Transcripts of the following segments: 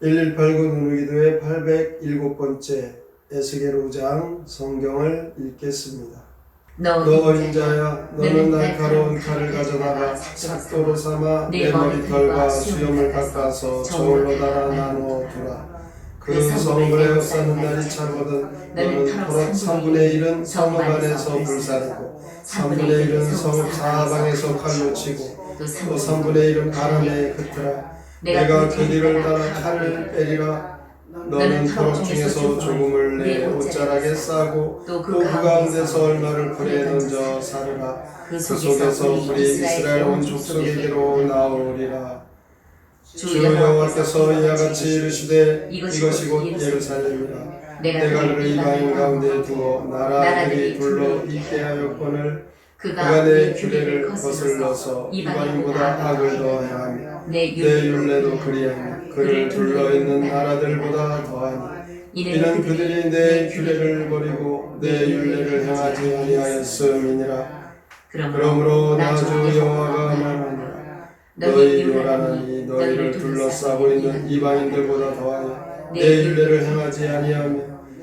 1189 누누기도의 807번째 에스겔 5장 성경을 읽겠습니다. 너 어린 자야, 너는 날카로운 칼을 가져다가 삭도로 삼아 내 머리털과 수염을 깎아서 저울로 달아 나누어 두라. 그 성물에 엇사는 날이 차거든 너는 토록 3분의 1은 성읍 안에서 불사르고 3분의 1은 성읍 사방에서 칼로 치고 또 3분의 1은 바람에 흩으라. 내가 그 뒤를 따라 칼을 빼리라. 너는 토록 중에서 조금을 내 옷자락에 싸고 또 그 가운데서 얼마를 불에 던져 사르라. 그 속에서 불이 이스라엘 온 족속에게로 나오리라. 주 여호와께서 이와 같이 이르시되 이것이 곧 예루살렘이라. 내가 그를 이방인 가운데 두어 나라들이 불러 있게 하였거늘 그가 내 규례를 거슬러서 이방인보다 악을 더하며 내 율례도 그리하며 그를 둘러있는 나라들보다 더하니 이는 그들이 내 규례를 버리고 내 율례를 행하지 아니하였음이니라. 그러므로 나 주 여호와가 말하노라. 너희 요란하니 너희를 둘러싸고 있는 이방인들보다 더하여 내 율례를 행하지 아니하며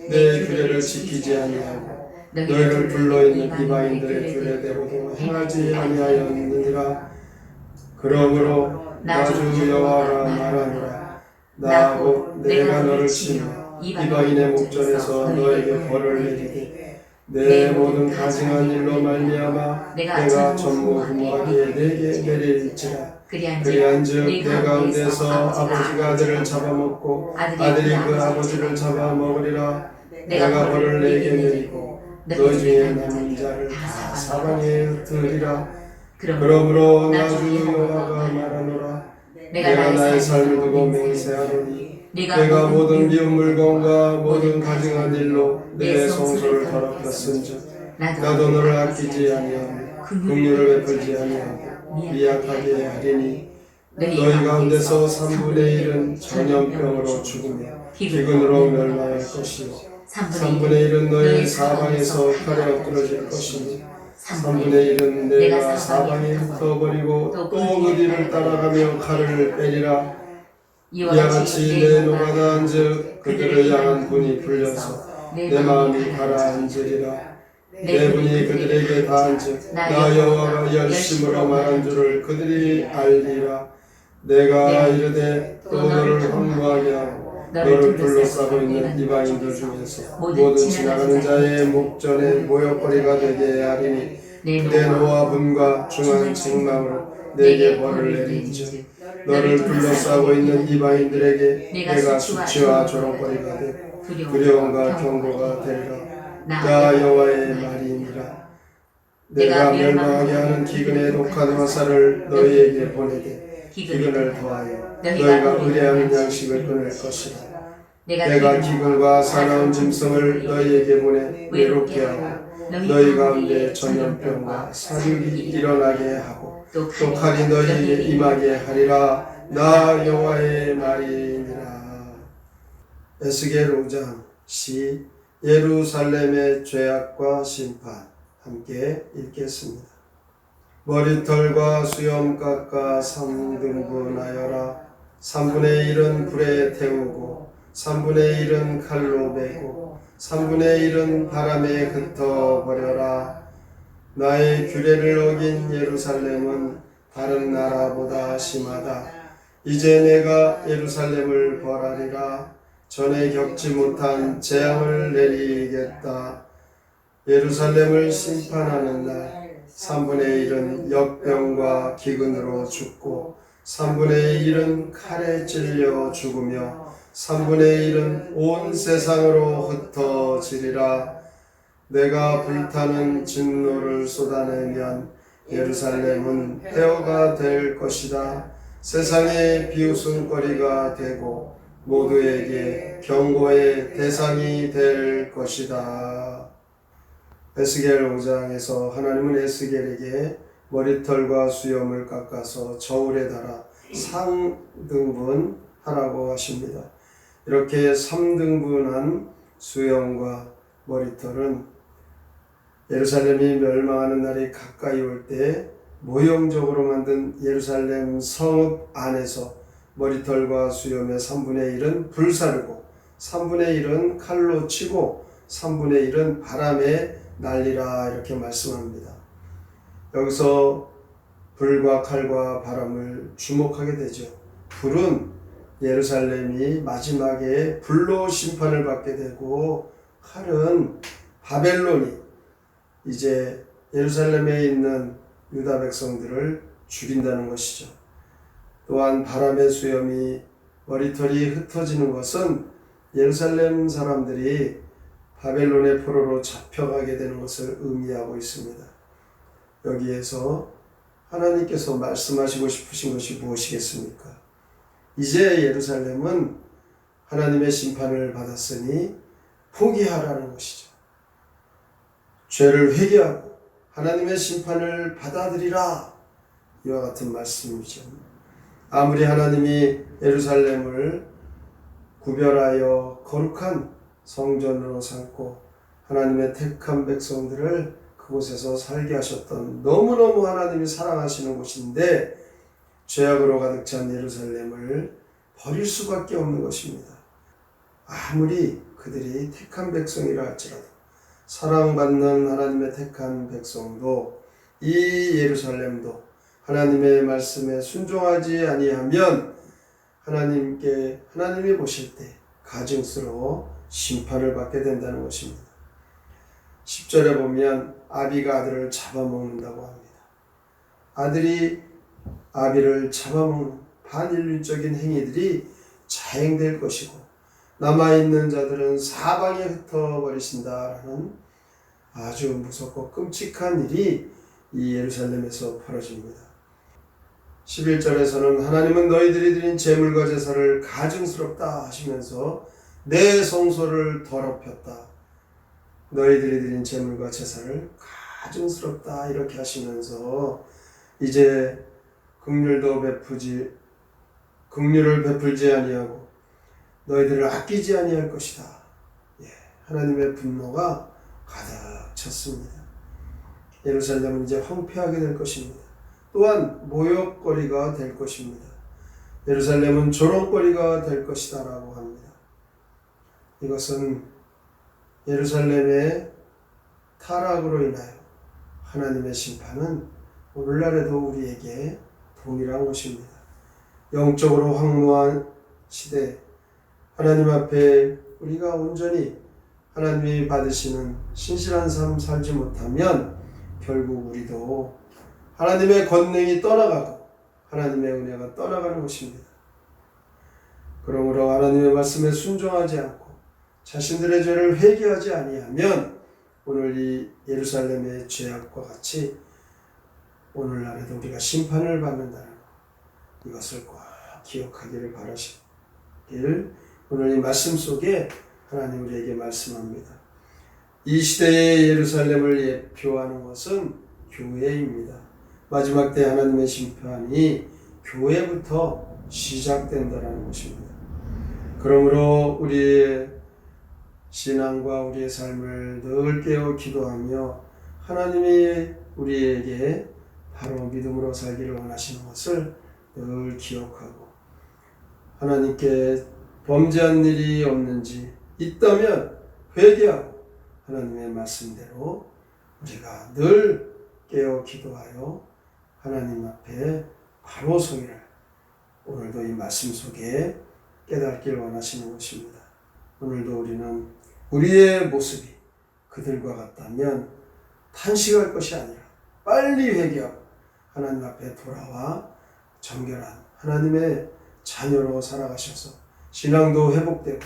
내 규례를 지키지 아니하고 너희를 둘러있는 이방인들의 규례대로도 행하지 아니하였느니라. 그러므로 나 주 여호와가 말하노라. 나 곧 내가 너를 치며 이방인의 목전에서 너에게 벌을 내리되 내 모든 가증한 일로 말미암아 내가 전무후무하게 내게 내릴지라. 그리한즉 내 가운데서 아버지가 아들을 잡아먹고 아들이 그 아버지를 잡아먹으리라. 내가 벌을 내게 내리고 너희 중에 남은 자를 다 사방에 흩으리라. 그러므로 나 주 여호와가 말하노라. 내가 나의 삶을 두고 맹세하노니 내가 모든 미운 물건과 모든 가증한 일로 내 성소를 더럽혔은즉 나도 너를 아끼지 아니하며 긍휼을 베풀지 아니하고 미약하게 하리니 너희 가운데서 3분의 1은 전염병으로 죽으며 기근으로 멸망할 것이요 3분의 1은 너희 사방에서 칼에 엎드러질 것이니 3분의 1은 내가 사방에 흩어버리고 또 그 뒤를 따라가며 칼을 빼리라. 이와 같이 내 노가다한즉 그들을 향한 분이 풀려서 내 마음이 가라앉으리라. 내 분이 그들에게 다한즉 나 여호와가 열심으로 말한 줄을 그들이 알리라. 내가 이르되 또 너를 황무하게 하고 너를 둘러싸고 있는 이방인들 중에서 모든 지나가는 자의 목전에 모욕거리가 되게 하리니 내 노와 분과 중한 책망으로 내게 벌을 내린즉 너를 둘러싸고 있는 이방인들에게 내가 수치와 조롱거리가 되고 두려움과 경고가 되리라. 나 여호와의 말이니라. 내가 멸망하게 하는 기근의 독한 화살을 너희에게 보내되 기근을 더하여 너희가 의뢰하는 양식을 끊을 것이라. 내가 기근과 사나운 짐승을 너희에게 보내 외롭게 하고 너희 가운데 전염병과 사륙이 일어나게 하고 또 칼이 너희에게 임하게 하리라. 나 여호와의 말이니라. 에스겔 5장 시 예루살렘의 죄악과 심판 함께 읽겠습니다. 머리털과 수염 깎아 3등분하여라. 3분의 1은 불에 태우고 3분의 1은 칼로 베고 3분의 1은 바람에 흩어버려라. 나의 규례를 어긴 예루살렘은 다른 나라보다 심하다. 이제 내가 예루살렘을 벌하리라. 전에 겪지 못한 재앙을 내리겠다. 예루살렘을 심판하는 날 3분의 1은 역병과 기근으로 죽고 3분의 1은 칼에 찔려 죽으며 3분의 1은 온 세상으로 흩어지리라. 내가 불타는 진노를 쏟아내면 예루살렘은 폐허가 될 것이다. 세상의 비웃음거리가 되고 모두에게 경고의 대상이 될 것이다. 에스겔 5장에서 하나님은 에스겔에게 머리털과 수염을 깎아서 저울에 달아 3등분 하라고 하십니다. 이렇게 3등분한 수염과 머리털은 예루살렘이 멸망하는 날이 가까이 올 때 모형적으로 만든 예루살렘 성읍 안에서 머리털과 수염의 3분의 1은 불사르고 3분의 1은 칼로 치고 3분의 1은 바람에 날리라 이렇게 말씀합니다. 여기서 불과 칼과 바람을 주목하게 되죠. 불은 예루살렘이 마지막에 불로 심판을 받게 되고, 칼은 바벨론이 이제 예루살렘에 있는 유다 백성들을 죽인다는 것이죠. 또한 바람의 수염이 머리털이 흩어지는 것은 예루살렘 사람들이 바벨론의 포로로 잡혀가게 되는 것을 의미하고 있습니다. 여기에서 하나님께서 말씀하시고 싶으신 것이 무엇이겠습니까? 이제 예루살렘은 하나님의 심판을 받았으니 포기하라는 것이죠. 죄를 회개하고 하나님의 심판을 받아들이라, 이와 같은 말씀이죠. 아무리 하나님이 예루살렘을 구별하여 거룩한 성전으로 삼고 하나님의 택한 백성들을 그곳에서 살게 하셨던, 너무너무 하나님이 사랑하시는 곳인데 죄악으로 가득 찬 예루살렘을 버릴 수밖에 없는 것입니다. 아무리 그들이 택한 백성이라 할지라도, 사랑받는 하나님의 택한 백성도, 이 예루살렘도 하나님의 말씀에 순종하지 아니하면 하나님이 보실 때 가증스러워 심판을 받게 된다는 것입니다. 10절에 보면 아비가 아들을 잡아먹는다고 합니다. 아들이 아비를 잡아먹는 반인륜적인 행위들이 자행될 것이고, 남아있는 자들은 사방에 흩어버리신다라는 아주 무섭고 끔찍한 일이 이 예루살렘에서 벌어집니다. 11절에서는 하나님은 너희들이 드린 제물과 제사를 가증스럽다 하시면서 내 성소를 더럽혔다, 너희들이 드린 제물과 제사를 가증스럽다 이렇게 하시면서 이제 긍휼을 베풀지 아니하고 너희들을 아끼지 아니할 것이다. 하나님의 분노가 가득 찼습니다. 예루살렘은 이제 황폐하게 될 것입니다. 또한 모욕거리가 될 것입니다. 예루살렘은 조롱거리가 될 것이다 라고 합니다. 이것은 예루살렘의 타락으로 인하여 하나님의 심판은 오늘날에도 우리에게 동일한 것입니다. 영적으로 황무한 시대, 하나님 앞에 우리가 온전히 하나님이 받으시는 신실한 삶 살지 못하면 결국 우리도 하나님의 권능이 떠나가고 하나님의 은혜가 떠나가는 것입니다. 그러므로 하나님의 말씀에 순종하지 않고 자신들의 죄를 회개하지 아니하면 오늘 이 예루살렘의 죄악과 같이 오늘날에도 우리가 심판을 받는다는 것, 이것을 꼭 기억하기를 바라시길 오늘 이 말씀 속에 하나님 우리에게 말씀합니다. 이 시대의 예루살렘을 예표하는 것은 교회입니다. 마지막 때 하나님의 심판이 교회부터 시작된다는 것입니다. 그러므로 우리의 신앙과 우리의 삶을 늘 깨어 기도하며 하나님이 우리에게 바로 믿음으로 살기를 원하시는 것을 늘 기억하고, 하나님께 범죄한 일이 없는지 있다면 회개하고 하나님의 말씀대로 우리가 늘 깨어 기도하여 하나님 앞에 바로 서기를 오늘도 이 말씀 속에 깨닫기를 원하시는 것입니다. 오늘도 우리는 우리의 모습이 그들과 같다면 탄식할 것이 아니라 빨리 회개하고 하나님 앞에 돌아와 정결한 하나님의 자녀로 살아가셔서 신앙도 회복되고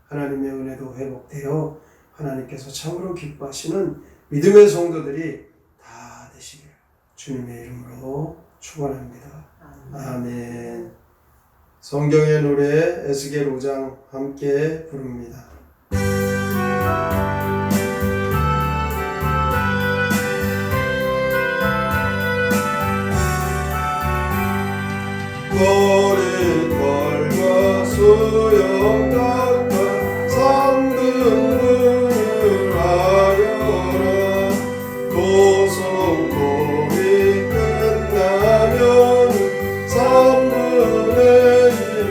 하나님의 은혜도 회복되어 하나님께서 참으로 기뻐하시는 믿음의 성도들이 다 되시길 주님의 이름으로 축원합니다. 아멘. 성경의 노래 에스겔 5장 함께 부릅니다. 머리털과 수염 같은 삼등분을 하여라. 고성고이 끝나면 3분의 1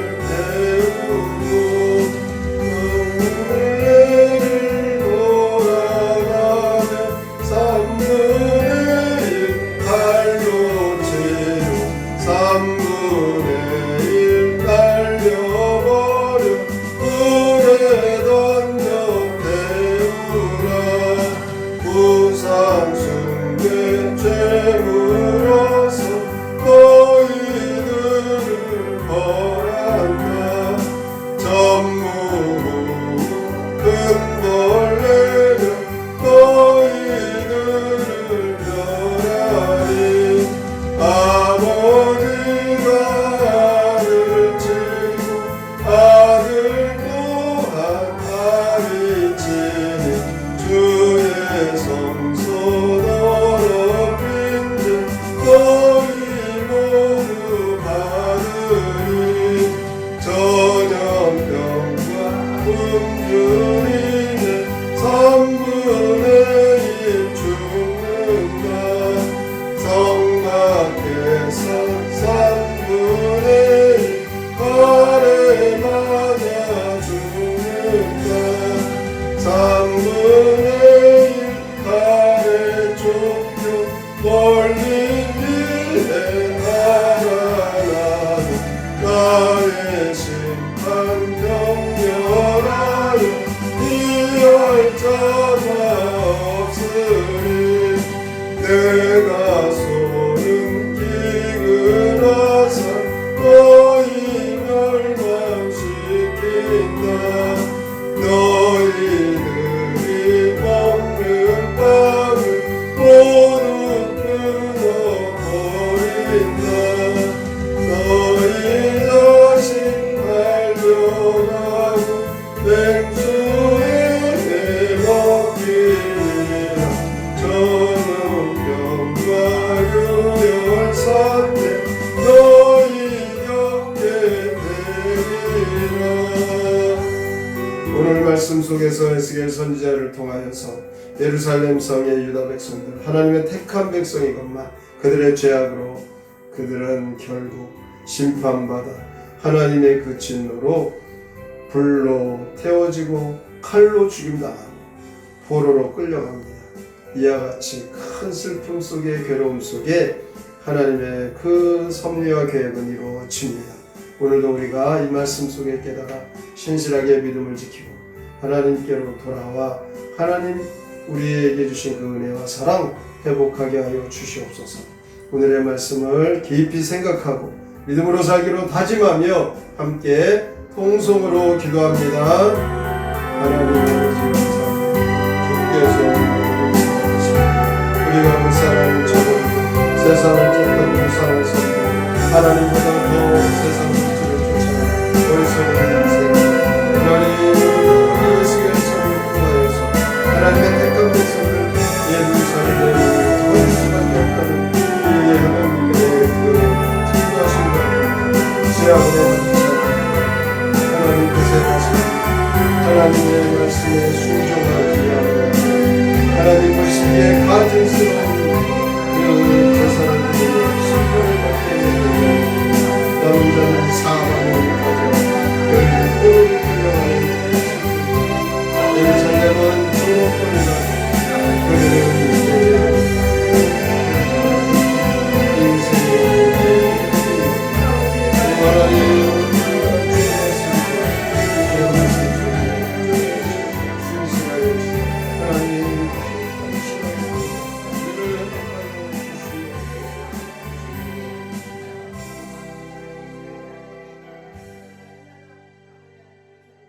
주님 내가 쏘는 기근 화살 너희 멸망시킨다 너희들이 먹는 빵을 모두 끊어버린다 너희 자식 발견하고 맹수에 내먹기라 전염병과 유혈사태 너희 곁에 내리라. 오늘 말씀 속에서 에스겔 선지자를 통하여서 예루살렘 성의 유다 백성들 하나님의 택한 백성이건만 그들의 죄악으로 그들은 결국 심판받아 하나님의 그 진노로 불로 태워지고 칼로 죽임당하고 포로로 끌려갑니다. 이와 같이 큰 슬픔 속에 괴로움 속에 하나님의 그 섭리와 계획은 이루어집니다. 오늘도 우리가 이 말씀 속에 깨달아 신실하게 믿음을 지키고 하나님께로 돌아와 하나님 우리에게 주신 그 은혜와 사랑 회복하게 하여 주시옵소서. 오늘의 말씀을 깊이 생각하고 믿음으로 살기로 다짐하며 함께 통성으로 기도합니다. 하나님 아버지 주께서 우리가 그 사랑을 저버리고 세상을 쫓던 무상을 섬기고 하나님보다 더 세상을 쫓아가 어리석은 인생 하나님 예수의 성을 통하여서 하나님의 택한 백성들 예루살렘에 더 수밖에 없다는 우리의 하나님의 그 진노하신 것 제아버의 하나님 고생하시고 하나님의 말씀에 순종하기 위하여 하나님 그 시기에 같은